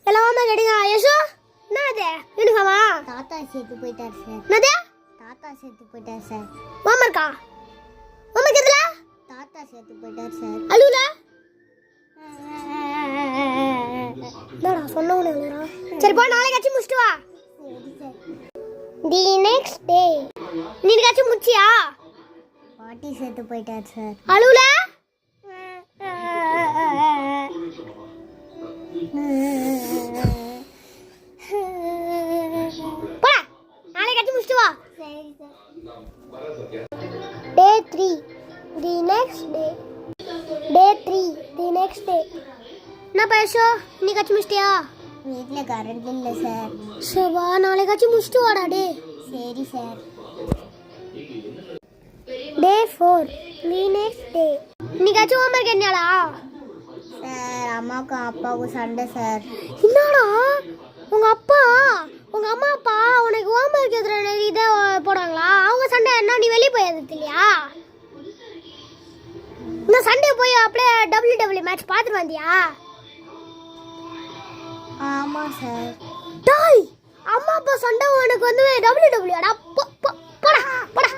எல்லாமே கேட்டீங்க யசோ என்ன அது யூனிஃபார்மா தாத்தா சேர்த்து போயிட்டார் சார். என்னது தாத்தா சேர்த்து போயிட்டார் சார். ஹோம்வொர்க்கா ஹோம்வொர்க் எதுல தாத்தா சேர்த்து போயிட்டார் சார். அழுவுல என்னடா சொன்னவனே இல்லடா. சரி போ நாளைக்கு முடிச்சிட்டு வா. சரி சார். தி நெக்ஸ்ட் டே நீங்க முடிச்சியா பாட்டி சேர்த்து போயிட்டார் சார். அழுவுல போடா நாளைக்கு முடிச்சிட்டு வா. சரி sir. Day 3 the next day day 3 the next day என்ன பேசோ இன்னைக்கு முடிச்சிட்டியா வீட்டில் கரண்ட் இல்லை சார். சபா நாளைக்கு முடிச்சிட்டு வாடா டே. சரி sir. Day 4 the next day இன்னைக்கு ஹோம்வொர்க் என்னடா சார் அம்மாவுக்கும் அப்பாவுக்கும் சண்டை சார். என்னடா உங்க அம்மா அப்பா உனக்கு ஹோம்வொர்க் எதுற இதை போடுறாங்களா? அவங்க சண்டை என்ன நீ வெளியே போய் எதுக்கு இல்லையா? இந்த சண்டே போய் அப்படியே WWE மேட்ச் பார்த்துட்டு வந்தியா? ஆமாம் சார். டாய் அம்மா அப்பா சண்டை உனக்கு வந்து WWE அடா போடா போடா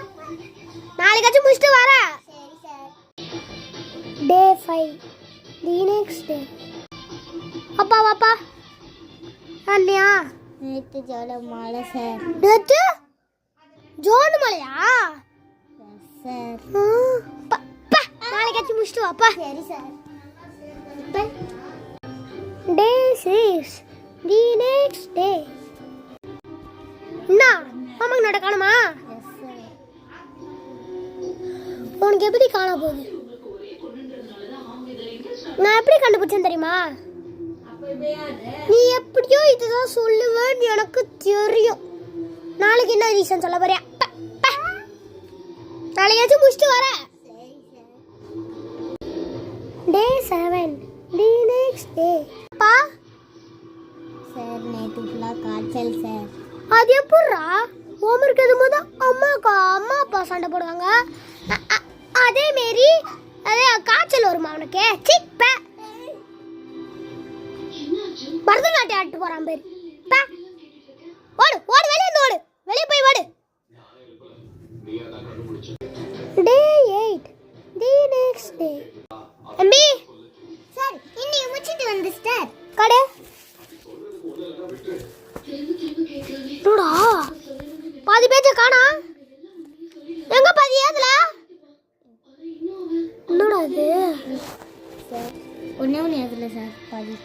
நாளைக்கு முடிச்சிட்டு வரேன். சரி sir. Day 5 the next day அப்பா அண்ணியா நேற்று ஜோல மழை சார். நேத்து ஜோன் மலையா சார். நாளைக்கு முடிச்சிட்டு வாப்பா. சரி sir. Day 6 the next day என்ன ஹோம்வொர்க் நோட்ட காணுமா? Yes sir. உனக்கு எப்படி காண போகுது? நான் எப்படி கண்டுபிடிச்சேன் தெரியுமா? நீ எப்படியோ இதுதான் சொல்லுவேன்னு எனக்கு தெரியும். நாளைக்கு என்ன ரீசன் சொல்ல போறியா? நாளைக்கு முடிச்சிட்டு வரேன். சரி sir. Day 7 the next day பா சார் நேற்று ஃபுல்லாக காய்ச்சல் சார். அது எப்படிரா ஹோம்வொர்க் எதுவும் அம்மா அப்பா சண்டை போடுவாங்க அதே மாரி அதே காய்ச்சல் வருமா அவனுக்கு? சிப்ப பரதநாட்டியம் ஆட்டு போறான் பேர். ஓடு ஓடு வெளியே ஓடு வெளியே போய் ஓடு. டே 8 the next day Ambi sir இன்னைக்கு முடிச்சிட்டு வந்து சார். கடை டூடா பாதி பேஜ காணா எங்க பாதி ஏதுல என்னடா இது சார் ஒன்றே ஒன்று அதில் சார் பாதி